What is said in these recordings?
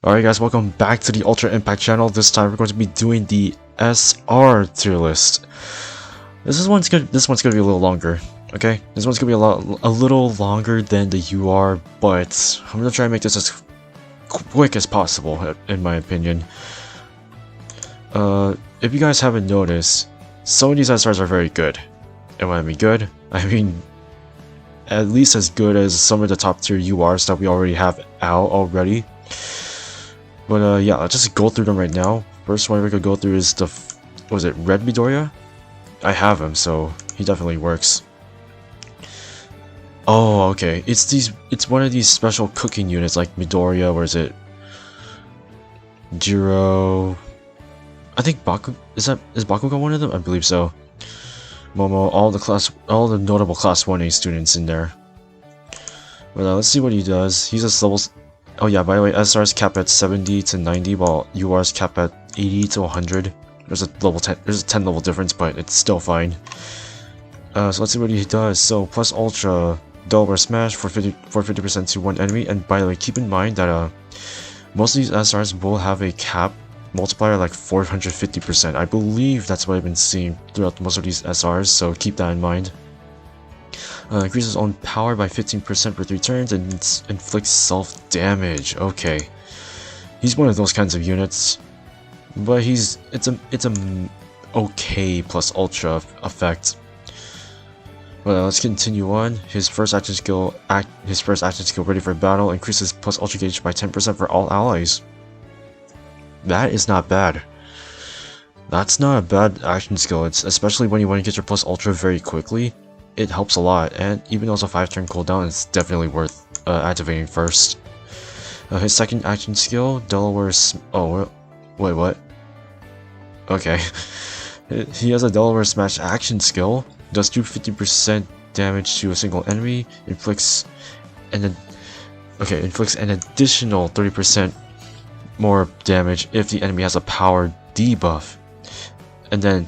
Alright guys, welcome back to the Ultra Impact channel. This time we're going to be doing the SR tier list. This one's gonna be a little longer, okay? This one's gonna be a little longer than the UR, but I'm gonna try and make this as quick as possible, in my opinion. If you guys haven't noticed, some of these SRs are very good. And when I mean good, I mean at least as good as some of the top tier URs that we already have out already. But yeah, let's just go through them right now. First one we could go through is the, was it Red Midoriya? I have him, so he definitely works. Oh, okay. It's one of these special cooking units like Midoriya, or is it Jiro? I think Baku is Bakugou one of them? I believe so. Momo, all the notable class 1A students in there. But let's see what he does. He's a level. Oh yeah, by the way, SR's cap at 70 to 90, while UR's cap at 80 to 100. There's a 10 level difference, but it's still fine. So let's see what he does. So plus Ultra, Double Smash for 50% to one enemy. And by the way, keep in mind that most of these SRs will have a cap multiplier like 450%. I believe that's what I've been seeing throughout most of these SRs, so keep that in mind. Increases own power by 15% for 3 turns and inflicts self-damage. Okay, he's one of those kinds of units, but it's a okay plus Ultra effect. Well, let's continue on. His first action skill, ready for battle, increases plus Ultra gauge by 10% for all allies. That is not bad. That's not a bad action skill. It's especially when you want to get your plus Ultra very quickly. It helps a lot, and even though it's a 5-turn cooldown, it's definitely worth activating first. His second action skill, Delaware's. Oh, wait, what? Okay. He has a Delaware Smash action skill, does do 50% damage to a single enemy, inflicts an additional 30% more damage if the enemy has a power debuff, and then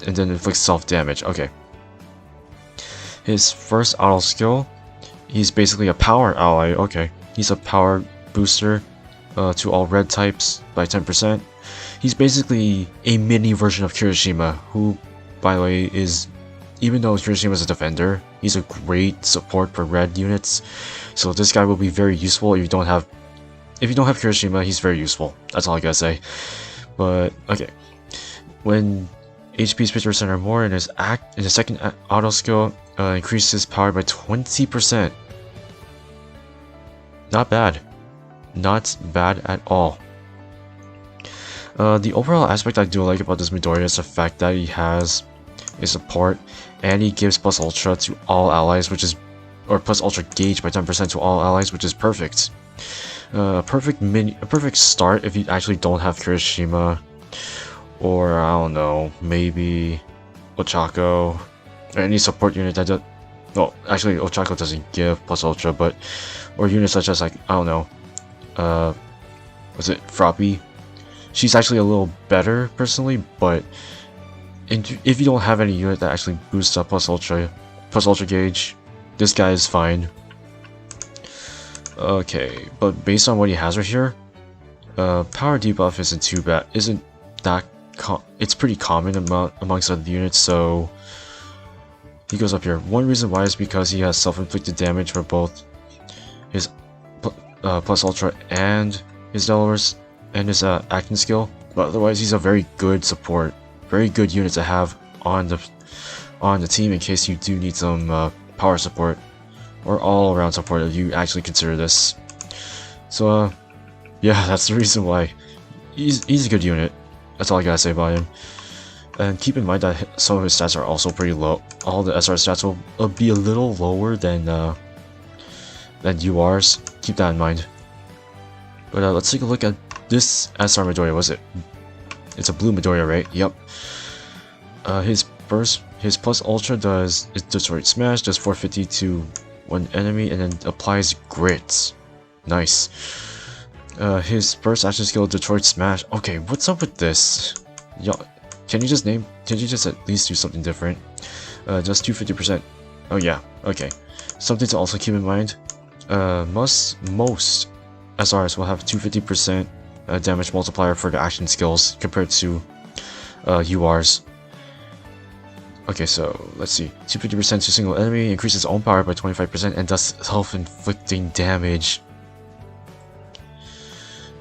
inflicts self-damage. Okay. His first auto skill, he's basically a power ally. Okay, he's a power booster to all red types by 10%. He's basically a mini version of Kirishima, who, by the way, is, even though Kirishima is a defender, he's a great support for red units. So this guy will be very useful if you don't have Kirishima. He's very useful. That's all I gotta say. But okay, when HP is 50% or more in his second auto skill, increases power by 20%. Not bad. Not bad at all. The overall aspect I do like about this Midoriya is the fact that he has a support, and he gives plus Ultra to all allies, or plus Ultra gauge by 10% to all allies, which is perfect. A perfect start if you actually don't have Kirishima, or I don't know, maybe Ochako, or any support unit that does. Well, actually, Ochako doesn't give plus Ultra, but or units such as, like, I don't know, was it Proppy? She's actually a little better personally, but if you don't have any unit that actually boosts up plus Ultra gauge, this guy is fine. Okay, but based on what he has right here, power debuff isn't too bad. It's pretty common amongst other units, so he goes up here. One reason why is because he has self-inflicted damage for both his plus Ultra and his Delaware's and his acting skill. But otherwise, he's a very good support, very good unit to have on the team in case you do need some power support or all-around support if you actually consider this. So yeah, that's the reason why he's a good unit. That's all I gotta say about him. And keep in mind that some of his stats are also pretty low. All the SR stats will be a little lower than UR's. Keep that in mind. But let's take a look at this SR Midoriya. Was it? It's a blue Midoriya, right? Yep. His plus Ultra does Detroit Smash, does 450 to one enemy, and then applies Grit. Nice. His first action skill, Detroit Smash. Okay, what's up with this? Yo, can you just at least do something different? Just do 50%. Oh yeah, okay. Something to also keep in mind. Most SRs will have 250% damage multiplier for the action skills compared to URs. Okay, so let's see. 250% to single enemy, increases own power by 25% and does self-inflicting damage.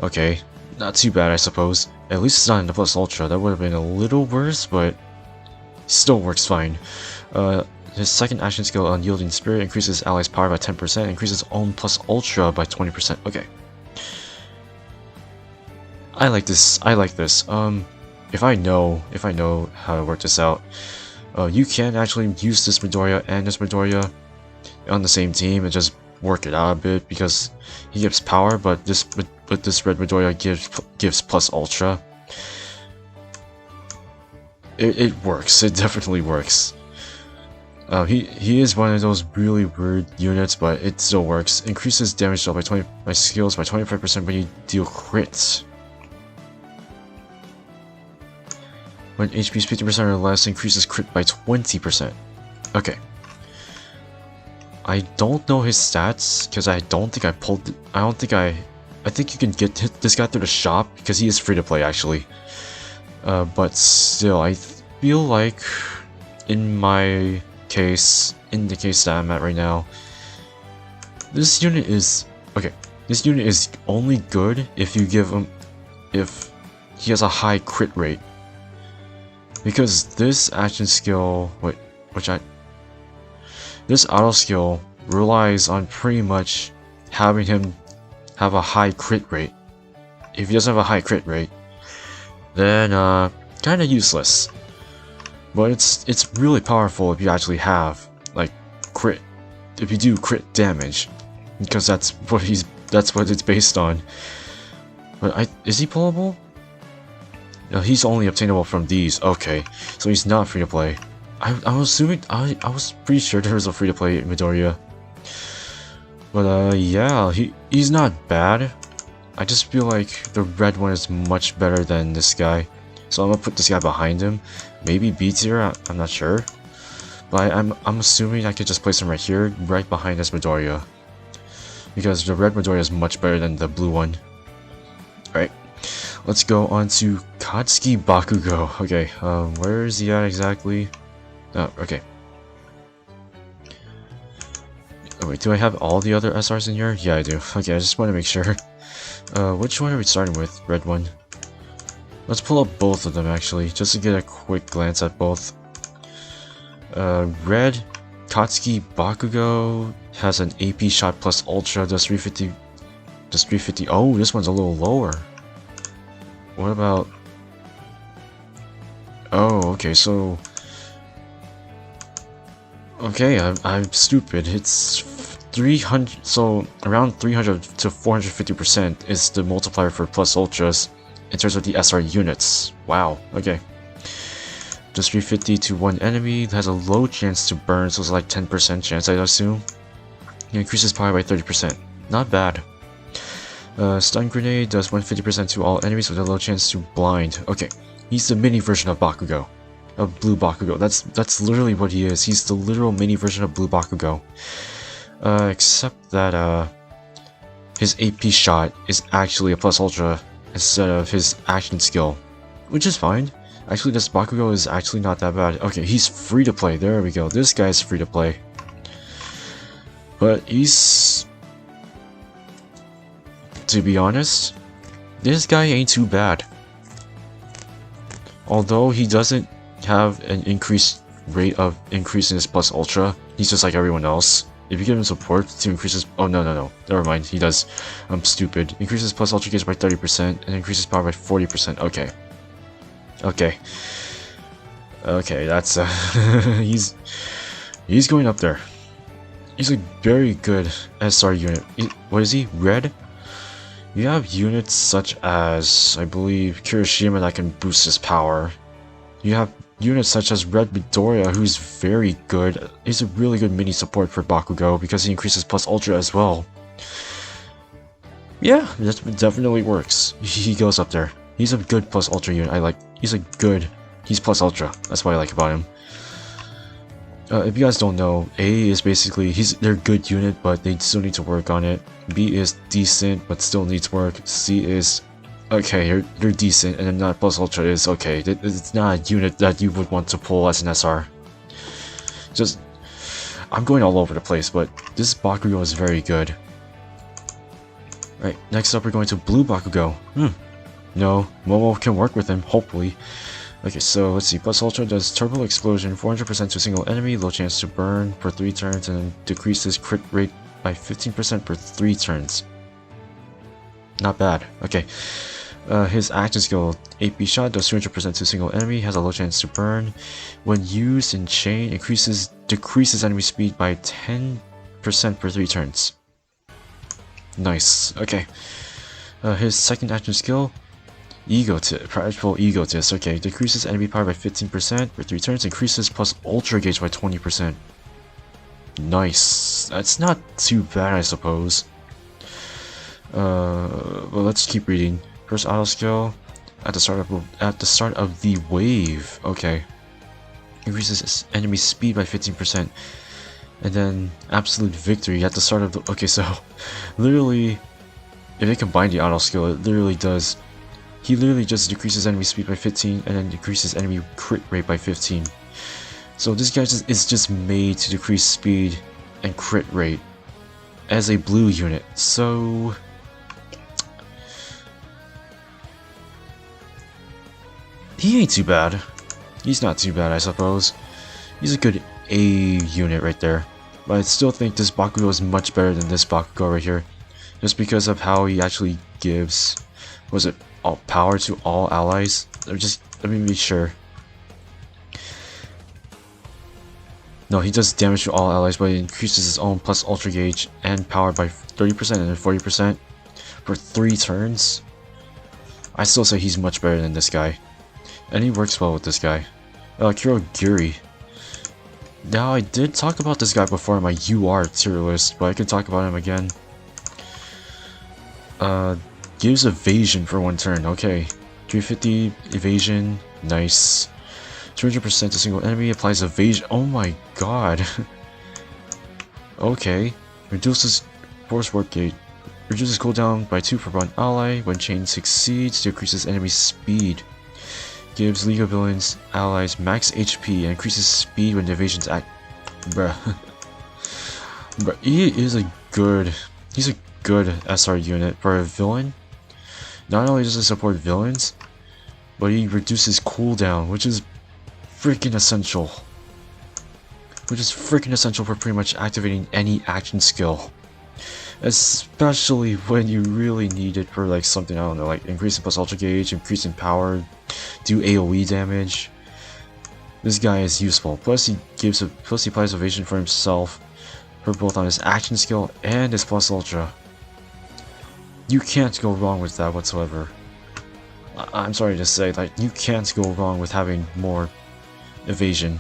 Okay, not too bad I suppose. At least it's not in the plus ultra. That would have been a little worse, but still works fine. His second action skill, Unyielding Spirit, increases allies' power by 10%, increases own plus ultra by 20%. Okay. I like this. If I know how to work this out, you can actually use this Midoriya and this Midoriya on the same team and just work it out a bit, because he gives power, but this red Midoriya gives plus ultra. It works. It definitely works. He is one of those really weird units, but it still works. Increases damage dealt by skills by 25% when you deal crits. When HP is 50% or less, increases crit by 20%. Okay. I don't know his stats because I don't think I pulled. I think you can get this guy through the shop because he is free to play actually. But still, I feel like in the case that I'm at right now, this unit is okay. This unit is only good if you give him, if he has a high crit rate. Because this action skill, this auto skill relies on pretty much having him have a high crit rate. If he doesn't have a high crit rate, then kinda useless. But it's really powerful if you actually have like crit, if you do crit damage, because that's what it's based on. But is he pullable? No, he's only obtainable from these. Okay, so he's not free to play. I was assuming I was pretty sure there was a free to play Midoriya. But yeah, he's not bad. I just feel like the red one is much better than this guy. So I'm gonna put this guy behind him. Maybe B tier, I'm not sure. But I'm assuming I could just place him right here, right behind this Midoriya. Because the red Midoriya is much better than the blue one. Alright, let's go on to Katsuki Bakugou. Okay, where is he at exactly? Oh, okay. Oh wait, do I have all the other SRs in here? Yeah, I do. Okay, I just want to make sure. Which one are we starting with? Red one. Let's pull up both of them actually, just to get a quick glance at both. Red Katsuki Bakugou has an AP shot plus ultra, does 350. Does 350. Oh, this one's a little lower. What about? Oh, okay, so. Okay, I'm stupid. It's 300, so around 300 to 450% is the multiplier for plus ultras in terms of the SR units. Wow, okay. Just 350 to one enemy, has a low chance to burn, so it's like 10% chance, I assume. It increases power by 30%. Not bad. Stun grenade does 150% to all enemies with a low chance to blind. Okay, he's the mini version of Bakugou. Of Blue Bakugou. That's literally what he is. He's the literal mini version of Blue Bakugou. Except that his AP shot is actually a plus ultra instead of his action skill, which is fine. Actually, this Bakugou is actually not that bad. Okay, he's free to play. There we go. This guy's free to play. But he's, to be honest, this guy ain't too bad. Although he doesn't have an increased rate of increasing his plus ultra, he's just like everyone else. If you give him support to increase his, oh no, never mind, he does. I'm stupid. Increases plus ultra gauge by 30% and increases power by 40%. Okay, that's he's going up there. He's a very good SR unit. What is he? Red? You have units such as, I believe, Kirishima that can boost his power. You have units such as Red Midoriya, who's very good. He's a really good mini support for Bakugou because he increases plus ultra as well. Yeah, that definitely works. He goes up there. He's a good plus ultra unit. He's plus ultra. That's what I like about him. If you guys don't know, A is basically, they're a good unit, but they still need to work on it. B is decent, but still needs work. C is, okay, they're decent, and then that plus ultra is okay. It's not a unit that you would want to pull as an SR. Just, I'm going all over the place, but this Bakugou is very good. Right, next up we're going to Blue Bakugou. No, Momo can work with him, hopefully. Okay, so let's see. Plus Ultra does Turbo Explosion, 400% to a single enemy, low chance to burn for 3 turns, and decreases crit rate by 15% for 3 turns. Not bad. Okay. His action skill, 8B Shot, does 200% to a single enemy, has a low chance to burn. When used in chain, decreases enemy speed by 10% for 3 turns. Nice. Okay. His second action skill, Prideful Egotist. Okay, decreases enemy power by 15% for 3 turns, increases plus Ultra Gauge by 20%. Nice. That's not too bad, I suppose. Well, let's keep reading. First auto skill at the start of the wave. Okay, increases enemy speed by 15%, and then absolute victory at the start of the. Okay, so literally, if they combine the auto skill, it literally does. He literally just decreases enemy speed by 15 and then decreases enemy crit rate by 15. So this guy is just made to decrease speed and crit rate as a blue unit. So he ain't too bad. He's not too bad, I suppose. He's a good A unit right there. But I still think this Bakugou is much better than this Bakugou right here. Just because of how he actually gives, was it all power to all allies? Let me be sure. No, he does damage to all allies, but he increases his own plus Ultra Gauge and power by 30% and then 40% for 3 turns. I still say he's much better than this guy. And he works well with this guy. Kurogiri. Now, I did talk about this guy before in my UR tier list, but I can talk about him again. Gives evasion for 1 turn. Okay. 350 evasion. Nice. 200% to single enemy. Applies evasion. Oh my god. Okay. Reduces force work gate. Reduces cooldown by 2 for 1 ally. When chain succeeds, decreases enemy speed. Gives League of Villains allies max HP and increases speed when the evasion's act. Bruh. But he's a good SR unit for a villain. Not only does it support villains, but he reduces cooldown, which is freaking essential. For pretty much activating any action skill. Especially when you really need it for like something, I don't know, like increasing plus Ultra Gauge, increasing power, do AoE damage. This guy is useful. Plus he applies evasion for himself, for both on his action skill and his plus Ultra. You can't go wrong with that whatsoever. I'm sorry to say, like, you can't go wrong with having more evasion.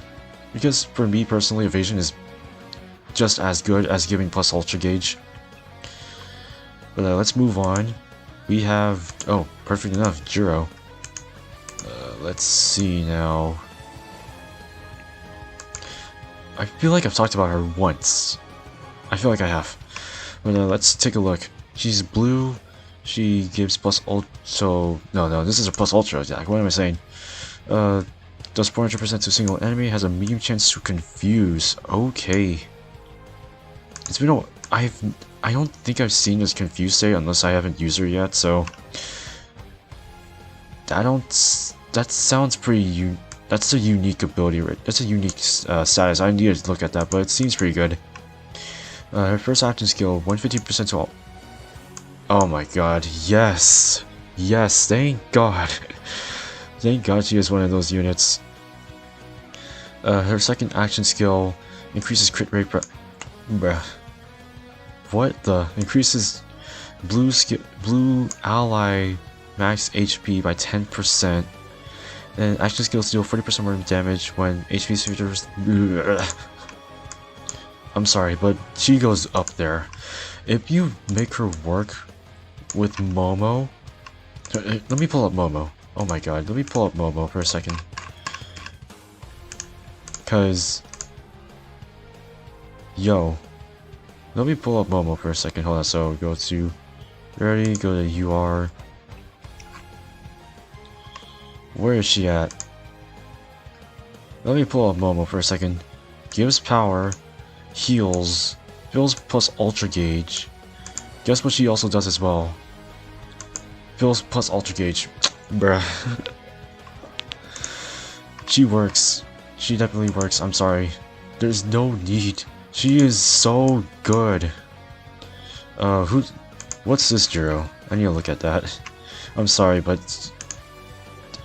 Because for me personally, evasion is just as good as giving plus Ultra Gauge. But let's move on. We have, oh, perfect enough, Jiro. Let's see now. I feel like I've talked about her once. I feel like I have. But let's take a look. She's blue. She gives plus ultra. So no, this is a plus ultra attack. What am I saying? Does 400% to a single enemy. Has a medium chance to confuse. Okay. It's been a. I don't think I've seen this confuse state unless I haven't used her yet. So that sounds pretty. That's a unique ability, right? That's a unique status. I need to look at that, but it seems pretty good. Her first action skill, 150% to all. Oh my god, yes! Yes, thank god! Thank god she is one of those units. Her second action skill increases crit rate bruh. What the? Increases blue ally max HP by 10%. And action skills deal 40% more damage when HP features. I'm sorry, but she goes up there. If you make her work with Momo, let me pull up Momo. Oh my god, let me pull up Momo for a second. Cause Yo. Let me pull up Momo for a second. Hold on. So go to ready, go to UR. Where is she at? Let me pull up Momo for a second. Gives power, heals, fills plus ultra gauge. Guess what she also does as well? Fills plus ultra gauge. Bruh. She works. She definitely works. I'm sorry. There's no need. She is so good. What's this Jiro? I need to look at that. I'm sorry, but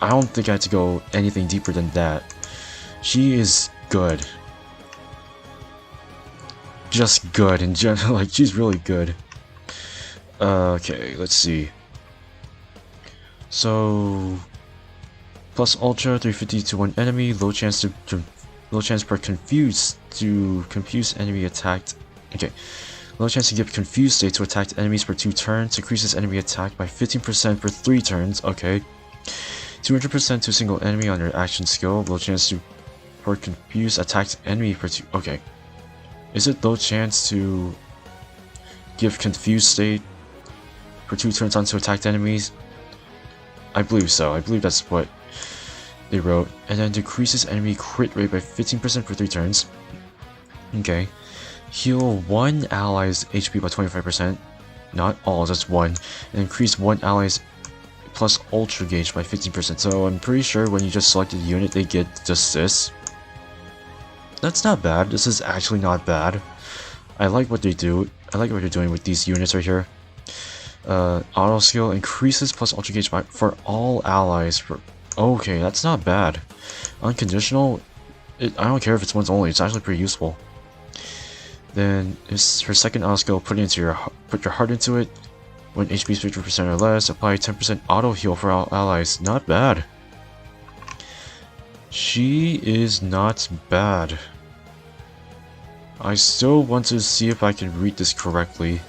I don't think I had to go anything deeper than that. She is good. Just good in general. Like, she's really good. Okay, let's see. So, plus ultra 350 to one enemy, low chance per confuse to confuse enemy attacked. Okay, low chance to give confused state to attacked enemies for 2 turns, increases enemy attack by 15% for 3 turns. Okay, 200% to single enemy on your action skill, low chance to for confuse attacked enemy for 2. Okay, is it low chance to give confused state for 2 turns onto attacked enemies? I believe so. I believe that's what they wrote. And then decreases enemy crit rate by 15% for 3 turns. Okay. Heal 1 ally's HP by 25%. Not all, just 1. And increase 1 ally's plus ultra gauge by 15%. So I'm pretty sure when you just select a unit, they get just this. That's not bad. This is actually not bad. I like what they do. I like what they're doing with these units right here. Auto skill increases plus ultra gauge for all allies. Okay, that's not bad. Unconditional, I don't care if it's once only. It's actually pretty useful. Then her second auto skill, put your heart into it. When HP is 50% or less, apply 10% auto heal for all allies. Not bad. She is not bad. I still want to see if I can read this correctly,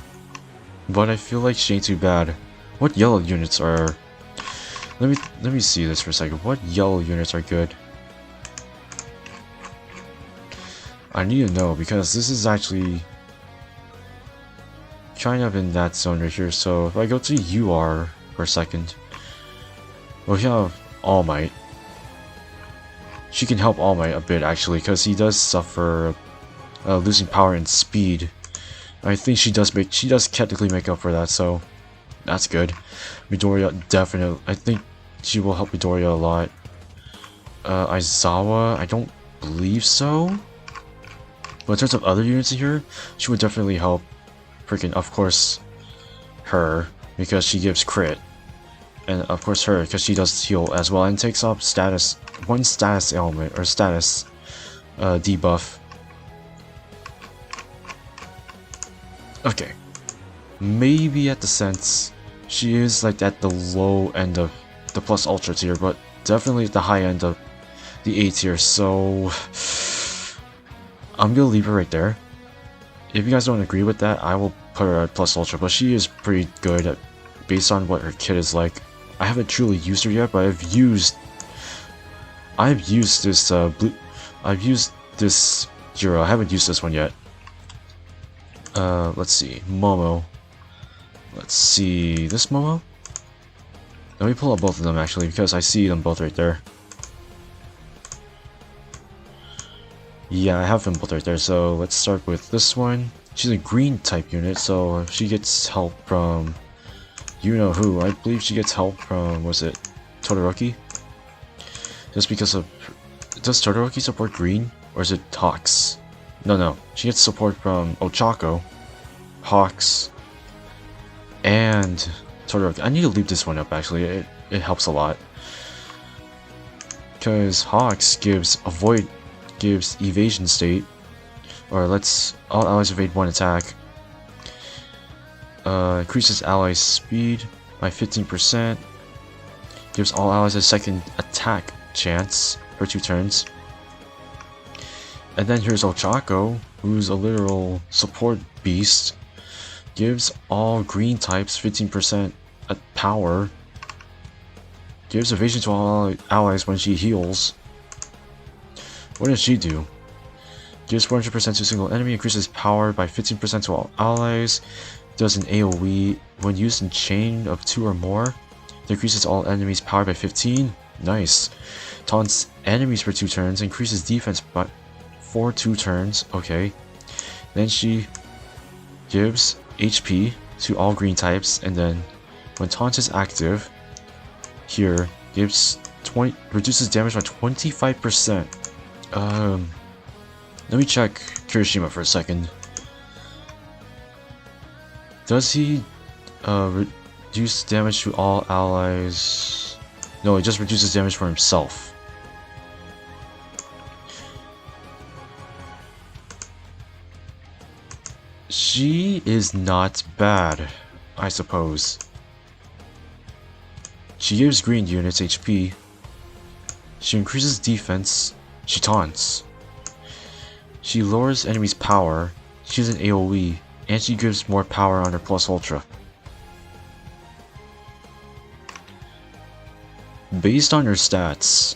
but I feel like she ain't too bad. What yellow units are... Let me see this for a second. What yellow units are good? I need to know, because this is actually kind of in that zone right here. So if I go to UR for a second, we have All Might. She can help All Might a bit actually, because he does suffer losing power and speed. I think she does technically make up for that, so that's good. Midoriya, definitely. I think she will help Midoriya a lot. Aizawa, I don't believe so. But in terms of other units in here, she would definitely help. Freaking, of course, her, because she gives crit. And of course her, because she does heal as well, and takes off one status ailment, or status debuff. Okay, maybe at the sense, she is like at the low end of the plus ultra tier, but definitely at the high end of the A tier, so I'm gonna leave her right there. If you guys don't agree with that, I will put her at plus ultra, but she is pretty good based on what her kit is like. I haven't truly used her yet, but I've used this I've used this Jiro. I haven't used this one yet. Let's see, Momo. Let's see, this Momo? Let me pull up both of them actually, because I see them both right there. Yeah, I have them both right there, so let's start with this one. She's a green type unit, so she gets help from you know who. I believe she gets help from, was it Todoroki? Just because of... Does Todoroki support green? Or is it Hawks? No, she gets support from Ochako, Hawks, and Todoroki. I need to leave this one up actually, it helps a lot. Because Hawks gives evasion state, or lets all allies evade 1 attack. Increases allies' speed by 15%. Gives all allies a second attack chance for 2 turns. And then here's Ochako, who's a literal support beast. Gives all green types 15% power. Gives evasion to all allies when she heals. What does she do? Gives 400% to a single enemy, increases power by 15% to all allies, does an AoE when used in chain of 2 or more, decreases all enemies' power by 15, nice. Taunts enemies for 2 turns, increases defense for 2 turns, okay. Then she gives HP to all green types, and then when taunt is active, here, reduces damage by 25%. Let me check Kirishima for a second. Does he reduce damage to all allies? No, he just reduces damage for himself. She is not bad, I suppose. She gives green units HP. She increases defense. She taunts. She lowers enemies' power. She has an AoE. And she gives more power on her plus ultra. Based on her stats...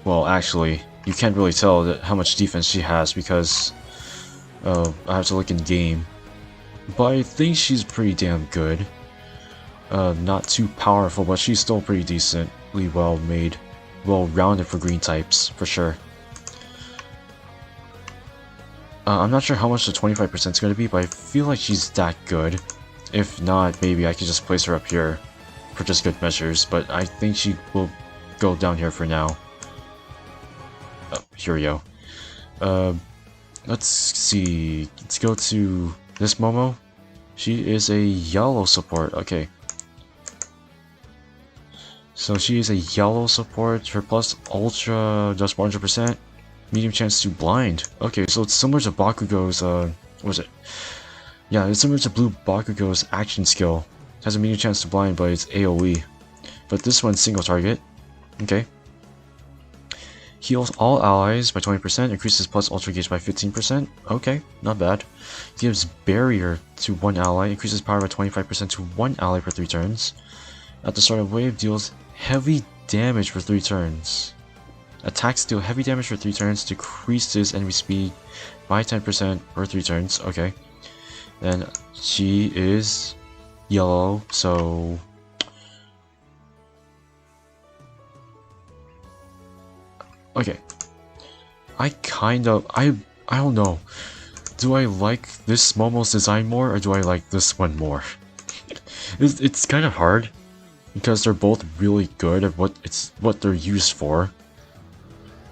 Well, actually, you can't really tell how much defense she has because... I have to look in game. But I think she's pretty damn good. Not too powerful, but she's still pretty decently well made. Well-rounded for green types, for sure. I'm not sure how much the 25% is going to be, but I feel like she's that good. If not, maybe I could just place her up here for just good measures, but I think she will go down here for now. Oh, here we go. Let's see. Let's go to this Momo. She is a yellow support. Okay. So she is a yellow support. Her plus ultra does 100%. Medium chance to blind. Okay, so it's similar to Bakugou's, what was it? Yeah, it's similar to Blue Bakugou's action skill. It has a medium chance to blind, but it's AoE. But this one's single target. Okay. Heals all allies by 20%, increases plus ultra gauge by 15%. Okay, not bad. Gives barrier to 1 ally, increases power by 25% to 1 ally for 3 turns. At the start of wave, deals heavy damage for 3 turns. Attacks deal heavy damage for 3 turns, decreases enemy speed by 10% for 3 turns. Okay. Then she is yellow, so... Okay. I don't know. Do I like this Momo's design more, or do I like this one more? It's kind of hard, because they're both really good at what they're used for.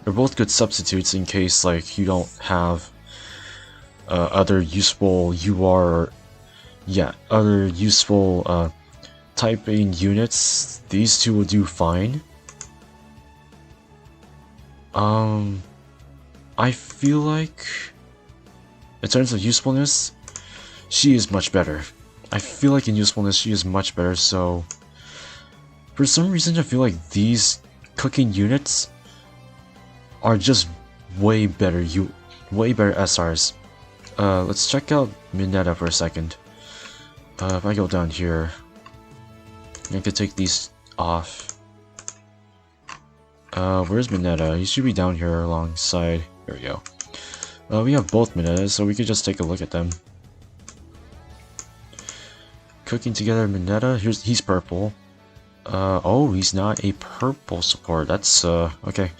They're both good substitutes in case like you don't have other useful other useful typing units. These two will do fine. I feel like in terms of usefulness, she is much better. I feel like in usefulness she is much better, so for some reason I feel like these cooking units are just way better SRs. Let's check out Minetta for a second. If I go down here, I could take these off. Where's Minetta? He should be down here alongside. There we go. We have both Minettas, so we could just take a look at them. Cooking together Minetta. He's purple. Oh, he's not a purple support. That's okay.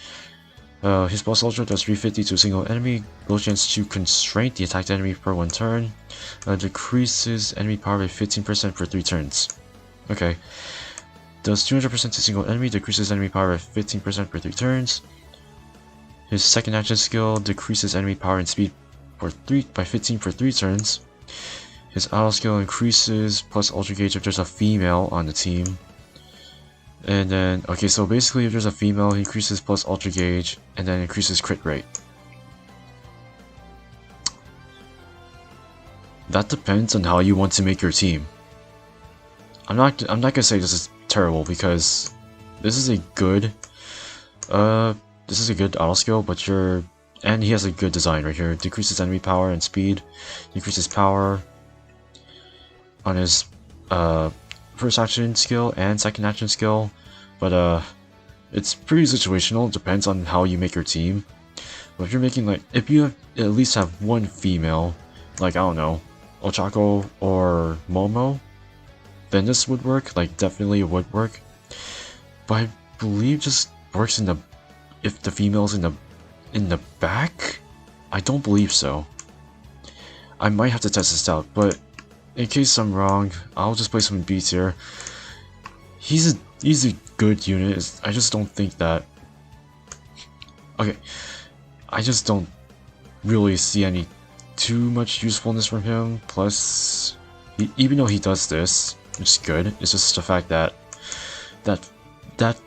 His plus ultra does 350 to a single enemy. Low chance to constrain the attacked enemy per 1 turn. Decreases enemy power by 15% for 3 turns. Okay. Does 200% to a single enemy. Decreases enemy power by 15% for 3 turns. His second action skill decreases enemy power and speed by 15 for 3 turns. His auto skill increases plus ultra gauge if there's a female on the team. And then, okay, so basically if there's a female, he increases plus ultra gauge, and then increases crit rate. That depends on how you want to make your team. I'm not gonna say this is terrible, because this is a good auto skill, but and he has a good design right here. Decreases enemy power and speed, increases power on his first action skill and second action skill, but it's pretty situational. It depends on how you make your team. But if you're making like, if you at least have one female, like I don't know, Ochako or Momo, then this would work. Like definitely it would work. But I believe just works in the, if the female's in the back. I don't believe so. I might have to test this out, but in case I'm wrong, I'll just play some beats here. He's a good unit. I just don't think that. Okay, I just don't really see any too much usefulness from him. Plus, even though he does this, which is good, it's just the fact that that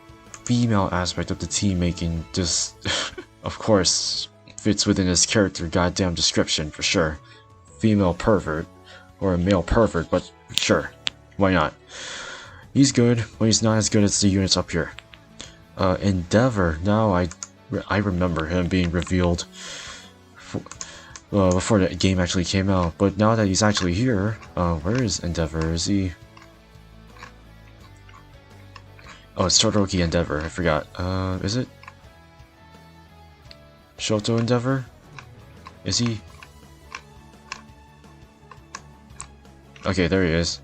female aspect of the team making just, of course, fits within his character goddamn description for sure. Female pervert, or a male pervert, but sure, why not? He's good, but he's not as good as the units up here. Endeavor, now I remember him being revealed before the game actually came out, but now that he's actually here, where is Endeavor? Is he? Oh, it's Todoroki Endeavor, I forgot. Is it? Shoto Endeavor? Is he? Okay, there he is.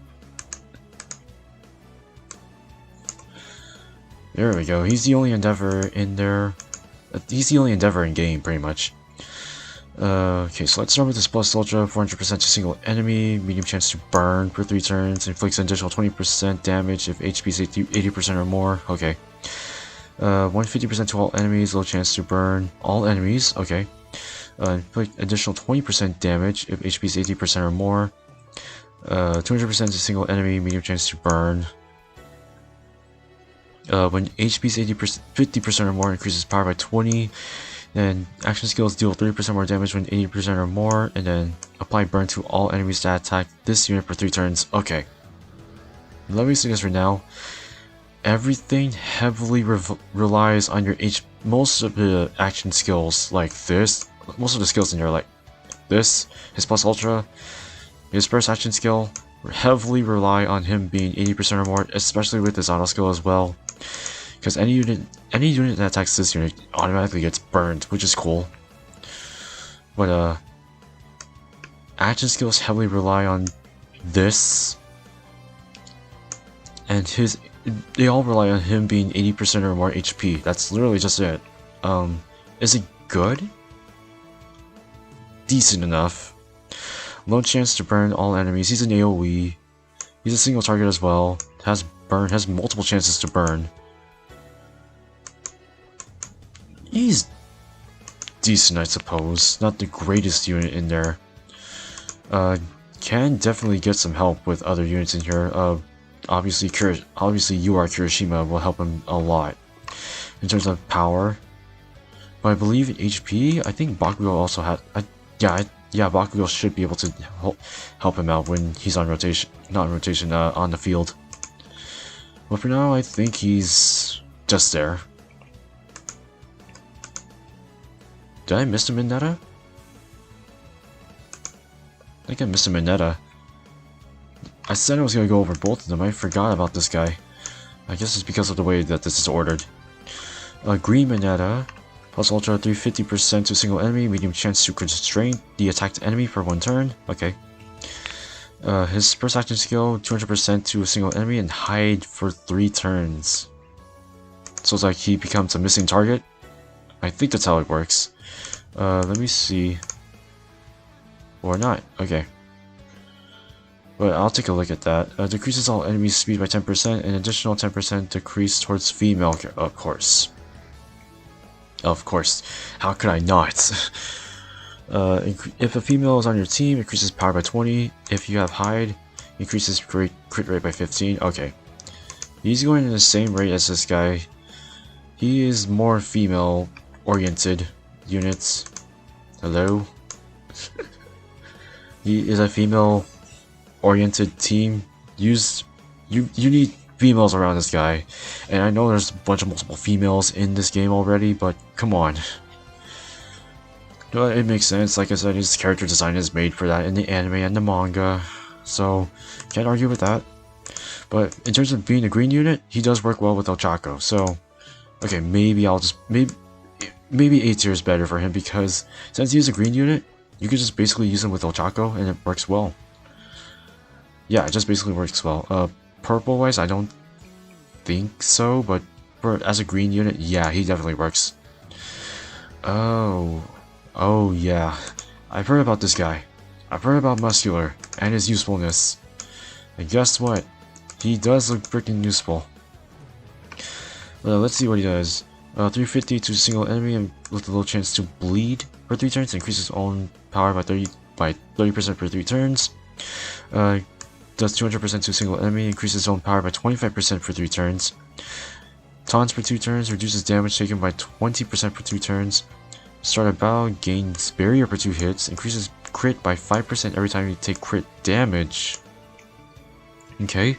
There we go. He's the only Endeavor in there. He's the only Endeavor in game, pretty much. Okay, so let's start with this Plus Ultra. 400% to single enemy. Medium chance to burn for 3 turns. Inflicts an additional 20% damage if HP is 80% or more. Okay. 150% to all enemies. Low chance to burn all enemies. Okay. Inflict additional 20% damage if HP is 80% or more. 200% to single enemy. Medium chance to burn. When HP is 50% or more, increases power by 20. Then action skills deal 3% more damage when 80% or more, and then apply burn to all enemies that attack this unit for 3 turns. Okay. Let me say this right now. Everything heavily relies on your most of the action skills like this, most of the skills in here like this, his Plus Ultra, his first action skill, heavily rely on him being 80% or more, especially with his auto skill as well. Because any unit that attacks this unit automatically gets burned, which is cool. But action skills heavily rely on this, and they all rely on him being 80% or more HP. That's literally just it. Is it good? Decent enough. Low chance to burn all enemies. He's an AoE. He's a single target as well. Has multiple chances to burn. He's decent, I suppose. Not the greatest unit in there. Can definitely get some help with other units in here. Obviously UR Kirishima will help him a lot in terms of power. But I believe in HP, I think Bakugou also had. Yeah, Bakugou should be able to help him out when he's on rotation, not on rotation, on the field. But for now, I think he's just there. Did I miss a Minetta? I think I missed a Minetta. I said I was going to go over both of them. I forgot about this guy. I guess it's because of the way that this is ordered. Green Minetta. Plus Ultra 350% to a single enemy. Medium chance to constrain the attacked enemy for 1 turn. Okay. His first action skill, 200% to a single enemy and hide for 3 turns. So it's like he becomes a missing target. I think that's how it works. Let me see. Or not. Okay. But I'll take a look at that. Decreases all enemies' speed by 10%, and additional 10% decrease towards female. Of course. Of course. How could I not? If a female is on your team, increases power by 20. If you have hide, increases crit rate by 15. Okay. He's going in the same rate as this guy. He is more female-oriented units. Hello? He is a female-oriented team. You need females around this guy. And I know there's a bunch of multiple females in this game already, but come on. It makes sense. Like I said, his character design is made for that in the anime and the manga. So, can't argue with that. But in terms of being a green unit, he does work well with Ochako. So, okay, maybe I'll just... Maybe maybe A tier is better for him because since he's a green unit, you could just basically use him with Ochako and it works well. Yeah, it just basically works well. Purple wise, I don't think so, but as a green unit, yeah, he definitely works. Oh yeah, I've heard about this guy. I've heard about Muscular and his usefulness. And guess what? He does look freaking useful. Let's see what he does. 350 to a single enemy and with a low chance to bleed for 3 turns. Increases own power by 30% per 3 turns. Does 200% to a single enemy. Increases own power by 25% for 3 turns. Taunts for 2 turns. Reduces damage taken by 20% for 2 turns. Start a battle. Gains barrier per 2 hits. Increases crit by 5% every time you take crit damage. Okay.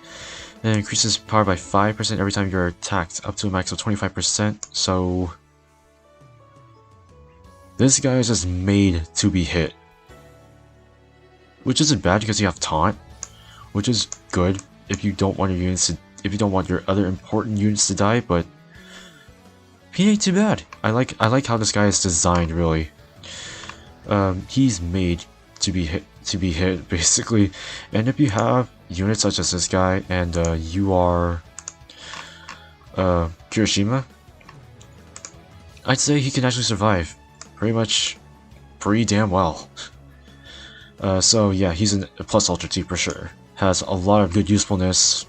And increases power by 5% every time you're attacked, up to a max of 25%. So this guy is just made to be hit, which isn't bad because you have taunt, which is good if you don't want your units to, if you don't want your other important units to die. But he ain't too bad. I like how this guy is designed. Really, he's made to be hit basically. And if you have units such as this guy and you are Kirishima, I'd say he can actually survive pretty damn well. So yeah, he's a plus Ultra T for sure. Has a lot of good usefulness.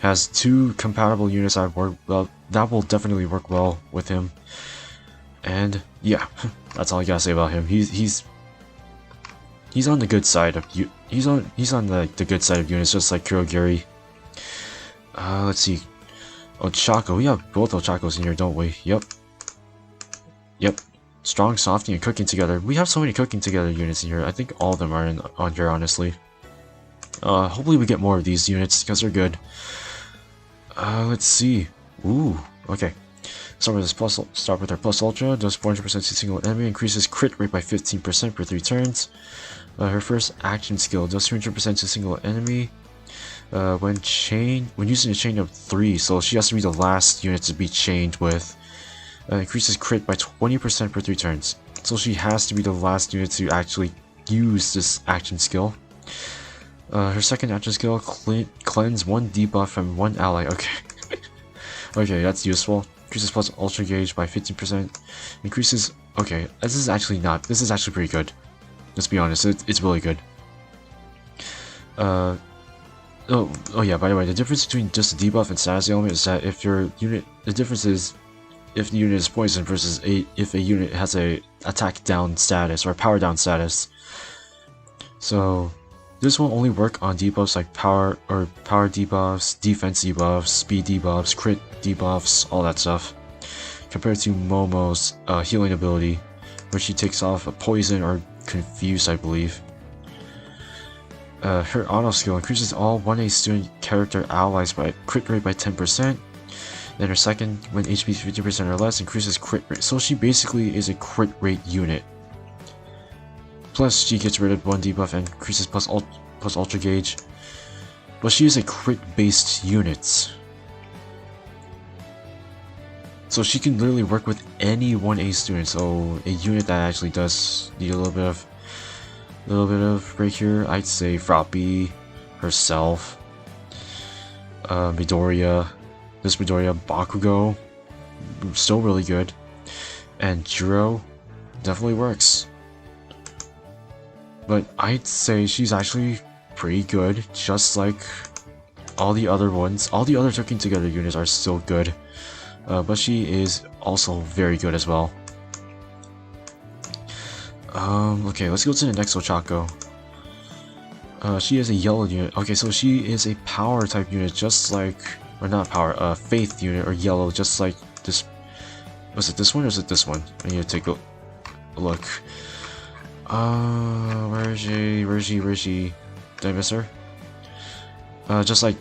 Has 2 compatible units that work well. That will definitely work well with him. And yeah, that's all I gotta say about him. He's on the good side of you. He's on the good side of units, just like Kurogiri. Let's see. Ochako. We have both Ochakos in here, don't we? Yep. Strong, Softy, and Cooking Together. We have so many Cooking Together units in here. I think all of them are on here, honestly. Hopefully we get more of these units because they're good. Let's see. Ooh. Okay. Start with our plus ultra. Does 400% to single enemy. Increases crit rate by 15% for 3 turns. Her first action skill does 200% to single enemy. When using a chain of 3, so she has to be the last unit to be chained with. Increases crit by 20% for 3 turns. So she has to be the last unit to actually use this action skill. Her second action skill, cleanse 1 debuff from 1 ally. Okay. Okay, that's useful. Increases plus ultra gauge by 15%. Increases. Okay, this is actually pretty good. Let's be honest, it's really good. Oh yeah, by the way, the difference between just the debuff and status element is that if your unit, the difference is if the unit is poisoned versus if a unit has a attack down status or power down status. So this will only work on debuffs like power debuffs, defense debuffs, speed debuffs, crit debuffs, all that stuff. Compared to Momo's healing ability, where she takes off a poison or confuse, I believe. Her auto skill increases all 1A student character allies by crit rate by 10%. Then her second, when HP is 50% or less, increases crit rate. So she basically is a crit rate unit. Plus, she gets rid of 1 debuff and increases plus ultra gauge. But she is a crit based unit. So she can literally work with any 1A student. So a unit that actually does need a little bit of break here. I'd say Proppy, herself, Midoriya, Bakugou, still really good, and Jiro definitely works. But I'd say she's actually pretty good, just like all the other ones. All the other Cooking Together units are still good, but she is also very good as well. Okay, let's go to the next Ochako. She is a yellow unit. Okay, so she is a power type unit, just like, or not power, faith unit, or yellow, just like this. Was it this one or is it this one? I need to take a look. Where is she? Did I miss her? Just like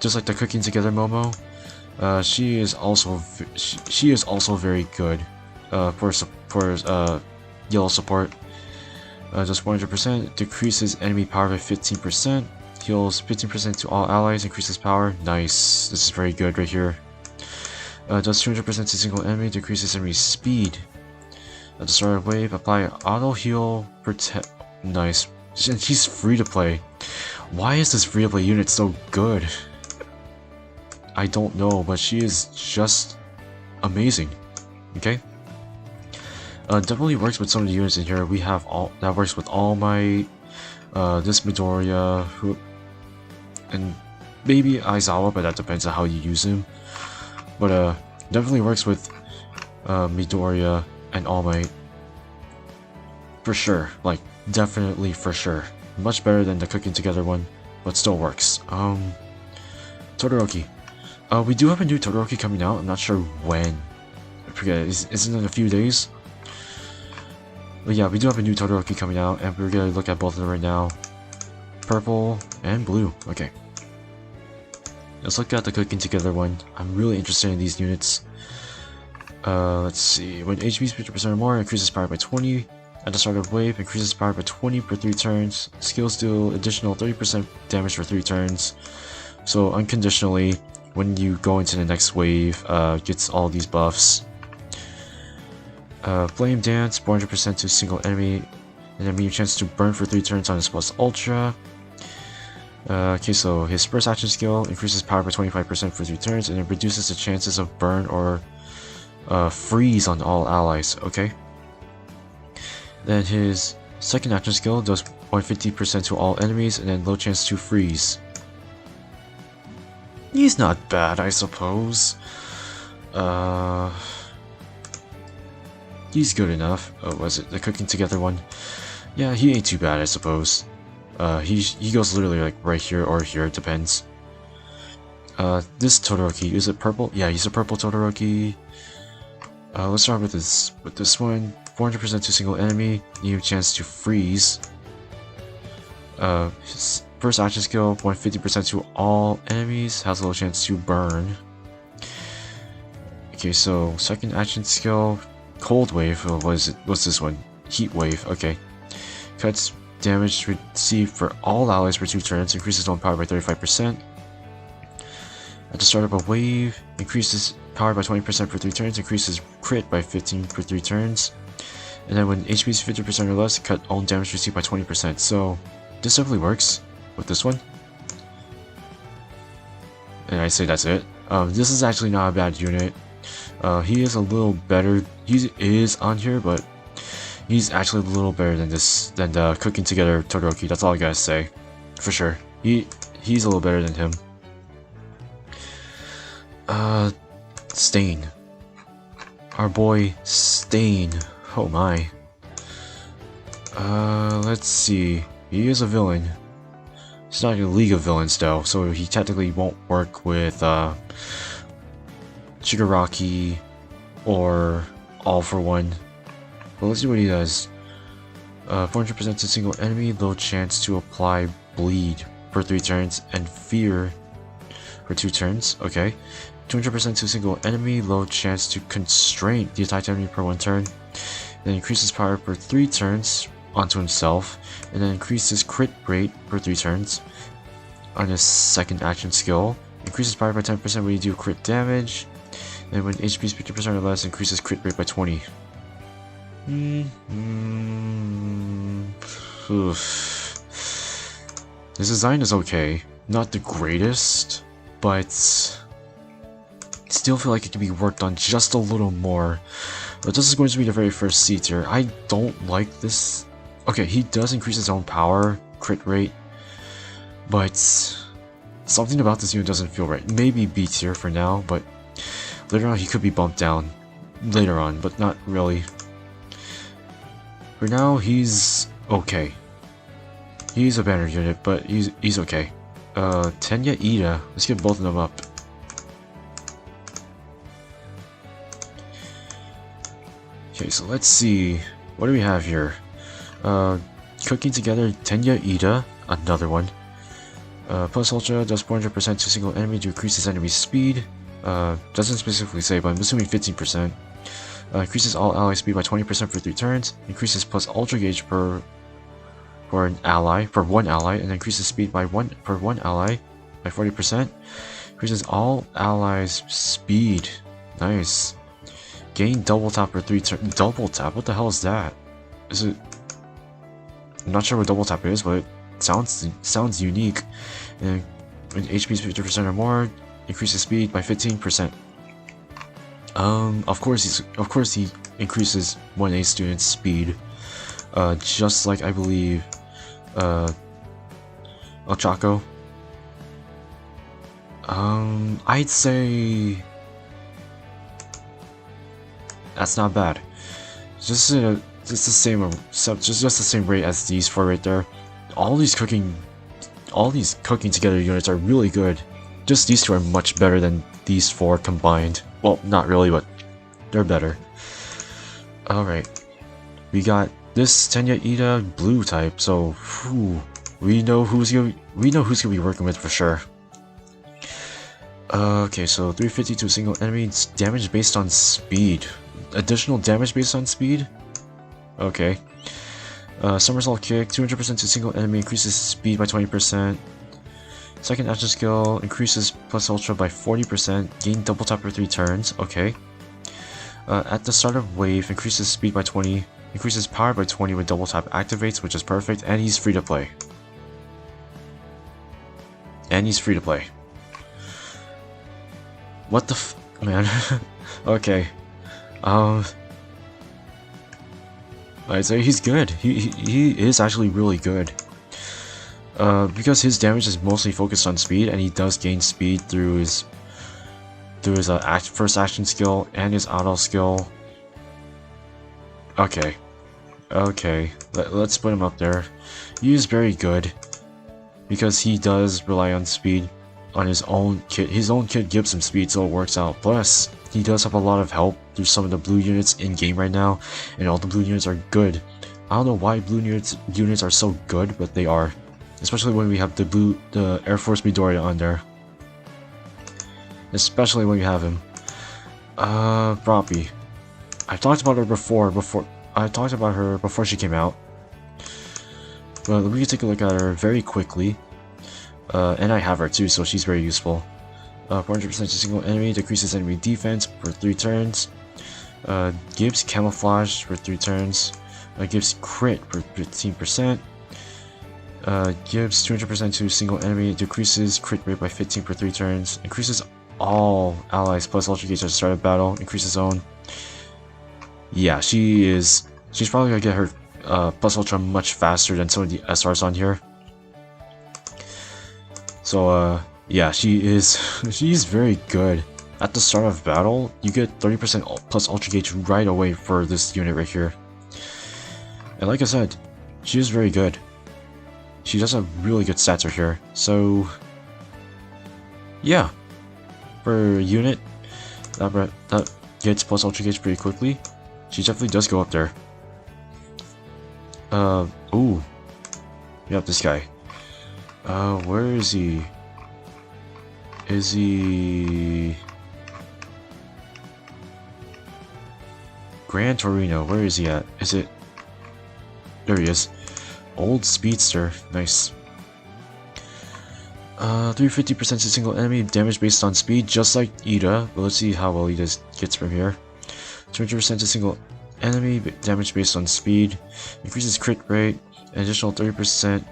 the Cooking Together Momo. She is also very good for yellow support. Just 100%, decreases enemy power by 15%, heals 15% to all allies, increases power. Nice, this is very good right here. Does 200% to single enemy, decreases enemy speed At the start of wave, apply auto heal protect. Nice. And she's free to play. Why is this free to play unit so good? I don't know, but she is just amazing. Okay. Definitely works with some of the units in here. We have all that works with All Might, this Midoriya, who, and maybe Aizawa, but that depends on how you use him. But definitely works with Midoriya and All Might for sure. Like definitely for sure. Much better than the cooking together one, but still works. Todoroki. We do have a new Todoroki coming out. I'm not sure when. I forget. Isn't it in a few days? But yeah, we do have a new Todoroki coming out, and we're gonna look at both of them right now. Purple and blue. Okay. Let's look at the cooking together one. I'm really interested in these units. Let's see. When HP is 50% or more, increases power by 20. At the start of wave, increases power by 20 per 3 turns. Skills deal additional 30% damage for 3 turns. So unconditionally, when you go into the next wave, gets all these buffs. Flame Dance, 400% to a single enemy, and a medium chance to burn for 3 turns on his plus Ultra. Okay, so his first action skill increases power by 25% for 3 turns, and it reduces the chances of burn or freeze on all allies. Okay. Then his second action skill does 150% to all enemies, and then low chance to freeze. He's not bad, I suppose. He's good enough. Oh, was it the cooking together one? Yeah, he ain't too bad, I suppose. He goes literally like right here or here, it depends. This Todoroki, is it purple? Yeah, he's a purple Todoroki. Let's start with this one. 400% to single enemy, new chance to freeze. His first action skill, 150% to all enemies, has a low chance to burn. Okay, so second action skill, Cold Wave. What's this one? Heat Wave. Okay, cuts damage received for all allies for 2 turns, increases own power by 35%. At the start of a wave, increases power by 20% for 3 turns, increases crit by 15 for 3 turns. And then when HP is 50% or less, cut own damage received by 20%. So this definitely works with this one. And I say that's it. This is actually not a bad unit. He is a little better. He is on here, but he's actually a little better than the cooking together Todoroki. That's all I gotta say, for sure. He's a little better than him. Stain. Our boy Stain. Oh my. Let's see. He is a villain. He's not in a league of villains though, so he technically won't work with Shigaraki or All for One. But let's see what he does. 400% to single enemy, low chance to apply bleed for 3 turns, and fear for 2 turns. Okay. 200% to single enemy, low chance to constrain the attack enemy per 1 turn. Then increases power per 3 turns onto himself, and then increases crit rate per 3 turns. On his second action skill, increases power by 10% when you do crit damage. And when HP is 50% or less, increases crit rate by 20. His design is okay. Not the greatest, but still feel like it can be worked on just a little more. But this is going to be the very first C tier. I don't like this. Okay, he does increase his own power, crit rate, but something about this unit doesn't feel right. Maybe B tier for now, but later on he could be bumped down. Later on, but not really. For now, he's okay. He's a banner unit, but he's okay. Tenya Ida. Let's get both of them up. Okay, so let's see. What do we have here? Cooking together Tenya Ida, another one. Plus Ultra does 400% to single enemy to increase his enemy's speed. Doesn't specifically say, but I'm assuming 15%. Increases all ally speed by 20% for 3 turns. Increases plus Ultra gauge for one ally, and increases speed by 1 ally by 40%. Increases all allies' speed. Nice. Gain double tap for 3 turns. Double tap? What the hell is that? Is it... I'm not sure what double tap is, but it sounds unique. And when HP is 50% or more, increases speed by 15%. Of course he increases 1A student's speed. Just like I believe Ochako. I'd say that's not bad. Just the same, just the same rate as these four right there. All these cooking together units are really good. Just these two are much better than these four combined. Well, not really, but they're better. Alright. We got this Tenya Ida blue type, so we know who's gonna be working with for sure. Okay, so 350 to a single enemy, damage based on speed. Additional damage based on speed? Okay. Somersault kick, 200% to a single enemy, increases speed by 20%. Second action skill, increases plus ultra by 40%, gain double tap for 3 turns, okay. At the start of wave, increases speed by 20, increases power by 20 when double tap activates, which is perfect, and he's free to play. What the man? Okay. I'd say he's good. He is actually really good. Because his damage is mostly focused on speed, and he does gain speed through his first action skill and his auto skill. Okay. Let's put him up there. He is very good because he does rely on speed on his own kit. His own kit gives him speed, so it works out. Plus, he does have a lot of help through some of the blue units in game right now, and all the blue units are good. I don't know why blue units are so good, but they are. Especially when we have the Air Force Midoriya on there. Especially when you have him. Proppy. I talked about her before she came out. But we can take a look at her very quickly. And I have her too, so she's very useful. 400% to single enemy, decreases enemy defense for 3 turns. Gives camouflage for 3 turns. Gives crit for 15%. Gives 200% to single enemy, decreases crit rate by 15 for 3 turns. Increases all allies plus ultra gauge at the start of battle. Increases own. Yeah, she's probably gonna get her plus ultra much faster than some of the SRs on here. So yeah, she's very good. At the start of battle, you get 30% plus ultra gauge right away for this unit right here. And like I said, she is very good. She does have really good stats right here. So yeah, for a unit that gets plus ultra gauge pretty quickly, she definitely does go up there. Ooh. We have this guy. Where is he? Is he... Gran Torino, where is he at? Is it... There he is. Old Speedster, nice. 350% to single enemy, damage based on speed, just like Ida. But let's see how well Ida gets from here. 200% to single enemy, damage based on speed, increases crit rate, an additional 30%,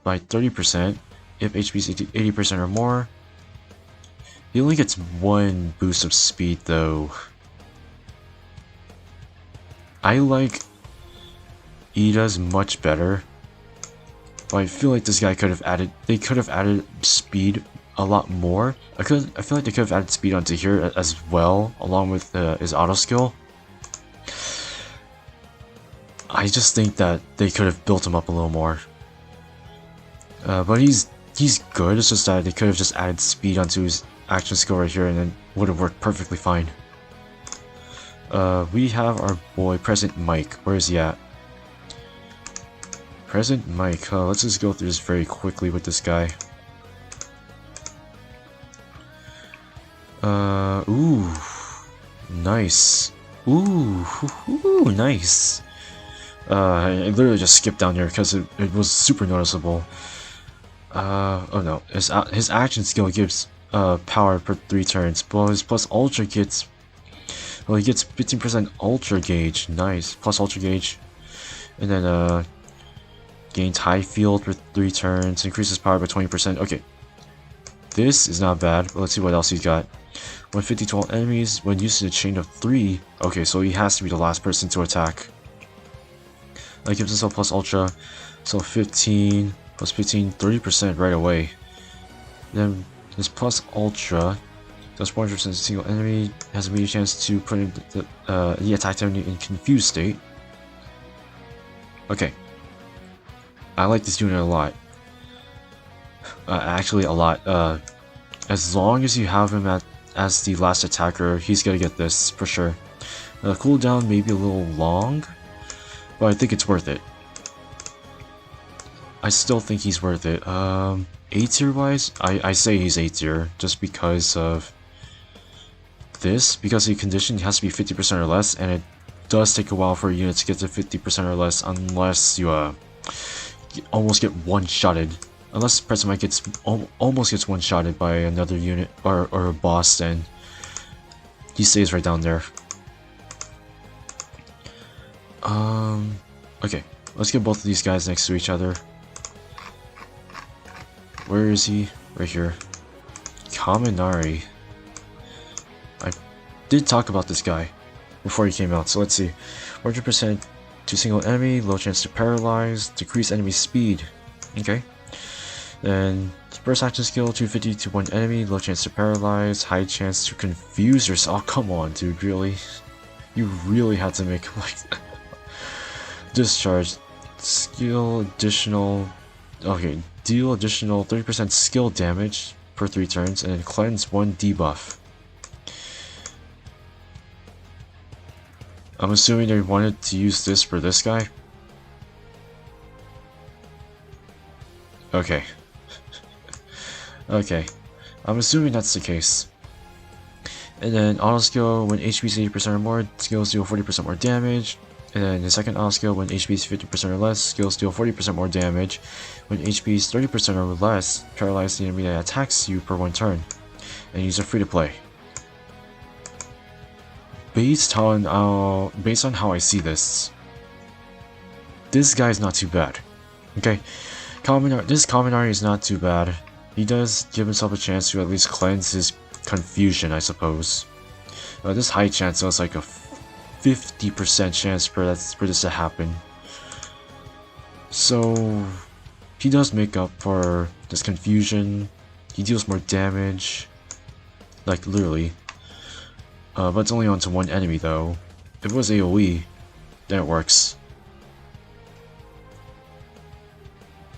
by 30% if HP is 80% or more. He only gets 1 boost of speed though. I like Ida's much better, but I feel like this guy could have added. They could have added speed a lot more. I feel like they could have added speed onto here as well, along with his auto skill. I just think that they could have built him up a little more. But he's good. It's just that they could have just added speed onto his action skill right here, and then would have worked perfectly fine. We have our boy Present Mike. Where is he at? Present Mike. Let's just go through this very quickly with this guy. Ooh, nice. Ooh, nice. I literally just skipped down here because it was super noticeable. Oh no, his action skill gives power per 3 turns, but his plus ultra gets Well, he gets 15% Ultra Gauge. Nice. Plus Ultra Gauge. And then, gains High Field for 3 turns. Increases power by 20%. Okay. This is not bad. But let's see what else he's got. 150 to all enemies when using a chain of 3. Okay, so he has to be the last person to attack. Gives himself plus Ultra. So 15 plus 15, 30% right away. Then his plus Ultra does 100% single enemy, has a medium chance to put in the attacked enemy in confused state. Okay. I like this unit a lot. Actually a lot. As long as you have him as the last attacker, he's gonna get this for sure. Cooldown may be a little long, but I think it's worth it. I still think he's worth it. A tier wise, I say he's A tier just because of this. Because the condition has to be 50% or less, and it does take a while for a unit to get to 50% or less unless you almost get one-shotted. Unless President Mike gets almost gets one-shotted by another unit or a boss, then he stays right down there. Okay, let's get both of these guys next to each other. Where is he? Right here. Kaminari. I did talk about this guy before he came out, so let's see. 100% to single enemy, low chance to paralyze, decrease enemy speed. Okay. Then first action skill, 250 to one enemy, low chance to paralyze, high chance to confuse yourself. Oh, come on, dude, really? You really had to make like discharge skill additional. Okay, deal additional 30% skill damage per 3 turns, and then cleanse 1 debuff. I'm assuming they wanted to use this for this guy. Okay. Okay. I'm assuming that's the case. And then auto skill, when HP is 80% or more, skills deal 40% more damage. And then the second auto skill, when HP is 50% or less, skills deal 40% more damage. When HP is 30% or less, paralyze the enemy that attacks you per 1 turn. And use are free to play. Based on how I see this guy's not too bad. Okay, this Kaminari is not too bad. He does give himself a chance to at least cleanse his confusion, I suppose. This high chance, so it's like a 50% chance for this to happen. So he does make up for this confusion. He deals more damage, like literally. But it's only onto one enemy though. If it was AoE, then it works.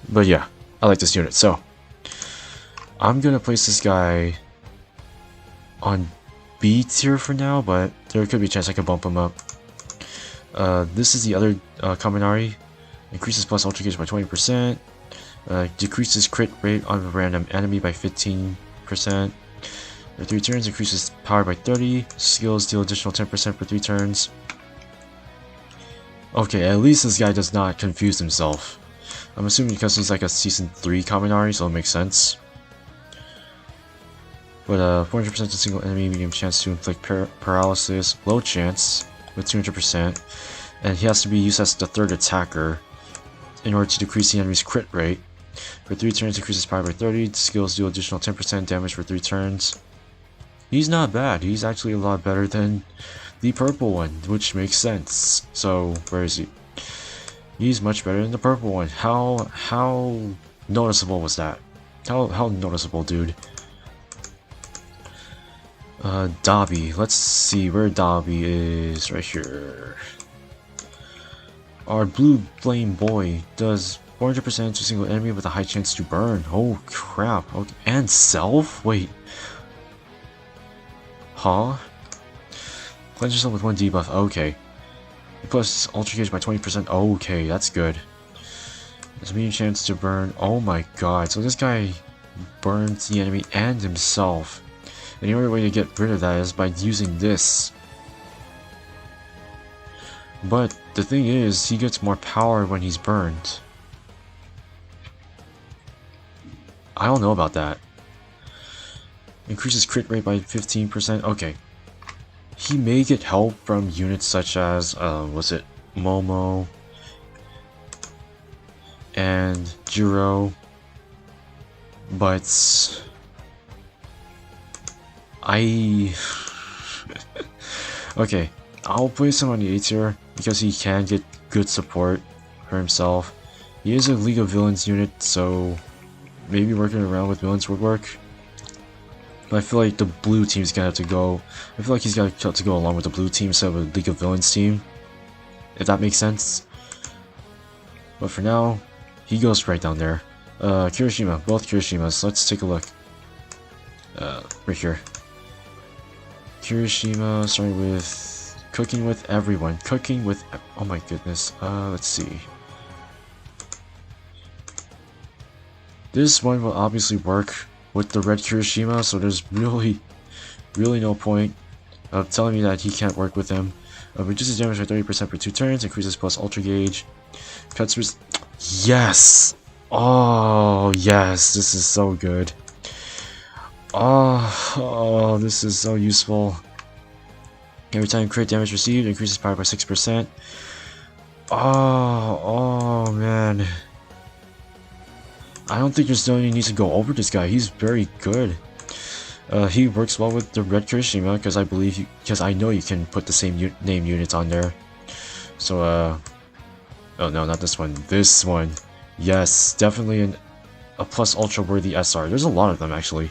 But yeah, I like this unit, so I'm gonna place this guy on B tier for now, but there could be a chance I could bump him up. This is the other Kaminari. Increases plus ultra gauge by 20%. Decreases crit rate on a random enemy by 15%. For 3 turns, increases power by 30. Skills deal additional 10% for 3 turns. Okay, at least this guy does not confuse himself. I'm assuming because he's like a Season 3 Kaminari, so it makes sense. But 400% to single enemy, medium chance to inflict paralysis, low chance with 200%. And he has to be used as the 3rd attacker in order to decrease the enemy's crit rate. For 3 turns, increases power by 30. Skills do additional 10% damage for 3 turns. He's not bad. He's actually a lot better than the purple one, which makes sense. So, where is he? He's much better than the purple one. How noticeable was that? How noticeable, dude? Dobby. Let's see where Dobby is. Right here. Our blue flame boy does 400% to single enemy with a high chance to burn. Oh crap. Okay. And self? Wait. Huh? Cleanse yourself with 1 debuff. Okay. Plus ultra gauge by 20%. Okay, that's good. There's a medium chance to burn. Oh my god. So this guy burns the enemy and himself. And the only way to get rid of that is by using this. But the thing is, he gets more power when he's burned. I don't know about that. Increases crit rate by 15%. Okay. he may get help from units such as, was it Momo and Jiro, but okay, I'll place him on the A tier because he can get good support for himself. He is a League of Villains unit, so maybe working around with villains would work. But I feel like the blue team's gonna have to go. I feel like he's gonna have to go along with the blue team instead of a League of Villains team, if that makes sense. But for now, he goes right down there. Kirishima, both Kirishimas. Let's take a look. Right here. Kirishima, starting with cooking with everyone. Cooking with. Oh my goodness. Let's see. This one will obviously work with the red Kirishima, so there's really no point of telling me that he can't work with him. Reduces damage by 30% per 2 turns, increases plus ultra gauge. Cuts. Yes! Oh, yes, this is so good. Oh, this is so useful. Every time crit damage received, increases power by 6%. Oh, man. I don't think there's no need to go over this guy. He's very good. He works well with the red Kirishima because I know you can put the same name units on there. So, oh no, not this one. This one. Yes, definitely a plus ultra worthy SR. There's a lot of them actually.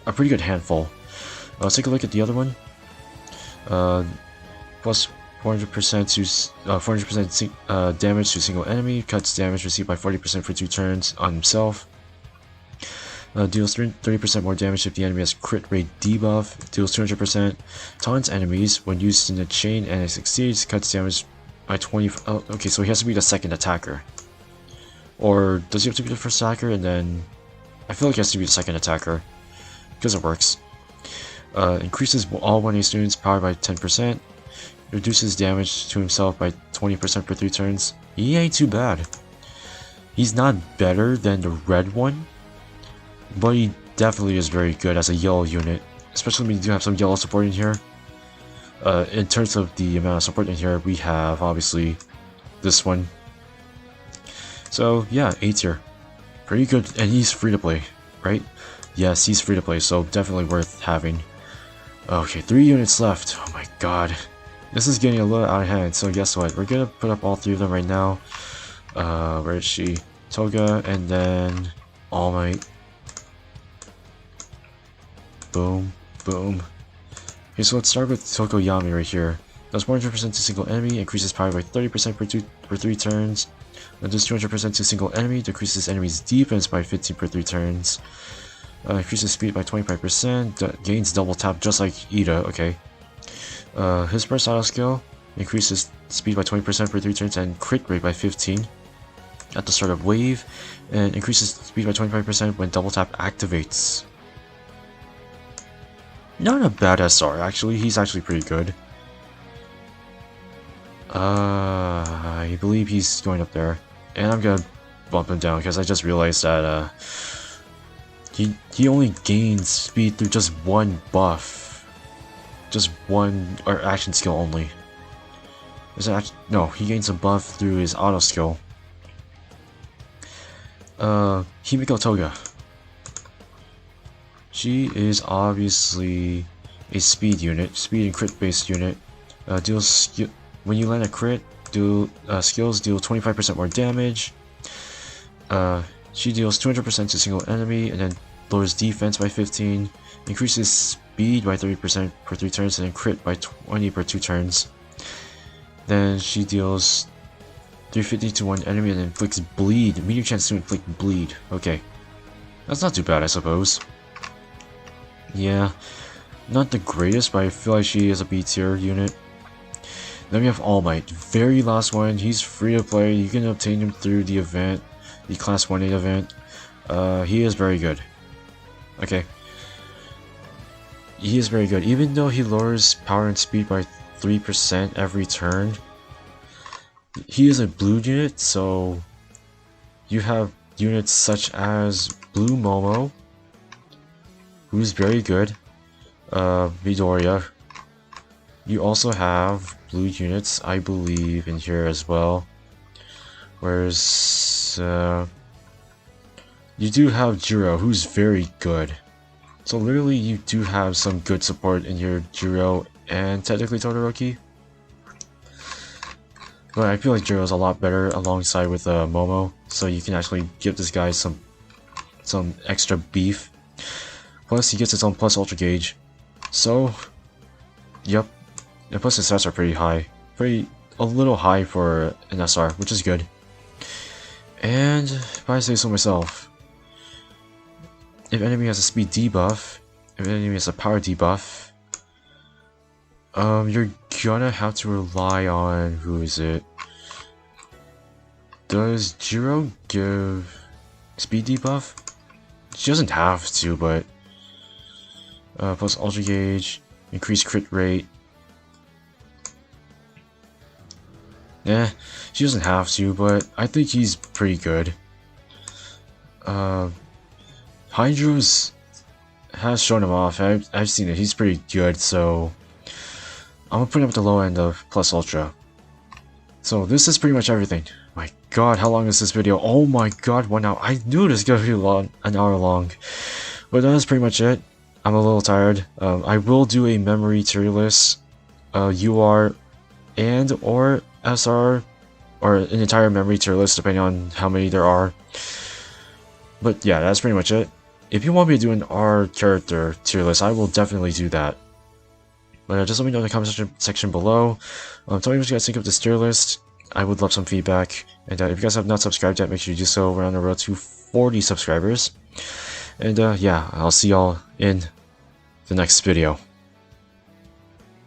A pretty good handful. Let's take a look at the other one. Plus 400% to 400% damage to a single enemy. Cuts damage received by 40% for 2 turns on himself. Deals 30% more damage if the enemy has crit rate debuff. Deals 200%. Taunts enemies when used in a chain and it succeeds. Cuts damage by 20. Oh, okay, so he has to be the second attacker. Or does he have to be the first attacker and then... I feel like he has to be the second attacker. Because it works. Increases all 1A students' power by 10%. Reduces damage to himself by 20% per 3 turns. He ain't too bad. He's not better than the red one, but he definitely is very good as a yellow unit, especially when you do have some yellow support in here. In terms of the amount of support in here, we have obviously this one. So yeah, A tier. Pretty good, and he's free to play, right? Yes, he's free to play, so definitely worth having. Okay, 3 units left. Oh my god. This is getting a little out of hand, so guess what? We're gonna put up all 3 of them right now. Where is she? Toga, and then All Might. Boom, boom. Okay, so let's start with Tokoyami right here. Does 100% to single enemy, increases power by 30% per 3 turns. Does 200% to single enemy, decreases enemy's defense by 15 per 3 turns. Increases speed by 25%, gains double tap just like Ida, okay. His burst auto skill increases speed by 20% per 3 turns and crit rate by 15 at the start of wave, and increases speed by 25% when double tap activates. Not a bad SR, actually. He's actually pretty good. I believe he's going up there, and I'm gonna bump him down because I just realized that he only gains speed through just one buff, just one or action skill only. No, he gains a buff through his auto skill. Himiko Toga. She is obviously a speed unit, speed and crit based unit. When you land a crit, skills deal 25% more damage. She deals 200% to single enemy, and then lowers defense by 15, increases speed by 30% per 3 turns, and then crit by 20 per 2 turns. Then she deals 350 to one enemy and inflicts bleed. Medium chance to inflict bleed. Okay. That's not too bad, I suppose. Yeah. Not the greatest, but I feel like she is a B tier unit. Then we have All Might. Very last one. He's free to play. You can obtain him through the event. The Class 1A event. He is very good. Okay. He is very good. Even though he lowers power and speed by 3% every turn, he is a blue unit, so you have units such as Blue Momo, who's very good, Midoriya, You also have blue units, I believe, in here as well. Whereas, you do have Jiro, who's very good. So literally, you do have some good support in your Jiro and technically Todoroki. But I feel like Jiro's a lot better alongside with Momo, so you can actually give this guy some extra beef. Plus, he gets his own plus ultra gauge. So, yep. And plus his stats are pretty high. A little high for an SR, which is good. And, if I say so myself, if enemy has a speed debuff, if enemy has a power debuff, you're gonna have to rely on, who is it? Does Jiro give speed debuff? She doesn't have to, but plus ultra gauge, increased crit rate. Yeah, she doesn't have to, but I think he's pretty good. Hydros has shown him off. I've seen it. He's pretty good, so I'm gonna put him at the low end of plus ultra. So this is pretty much everything. My god, how long is this video? Oh my god, 1 hour. I knew it was gonna be an hour long. But that's pretty much it. I'm a little tired. I will do a memory tier list, UR and or SR, or an entire memory tier list depending on how many there are. But yeah, that's pretty much it. If you want me to do an R character tier list, I will definitely do that. But just let me know in the comment section below. Tell me what you guys think of this tier list. I would love some feedback. And if you guys have not subscribed yet, make sure you do so. We're on the road to 40 subscribers. And yeah, I'll see y'all in the next video.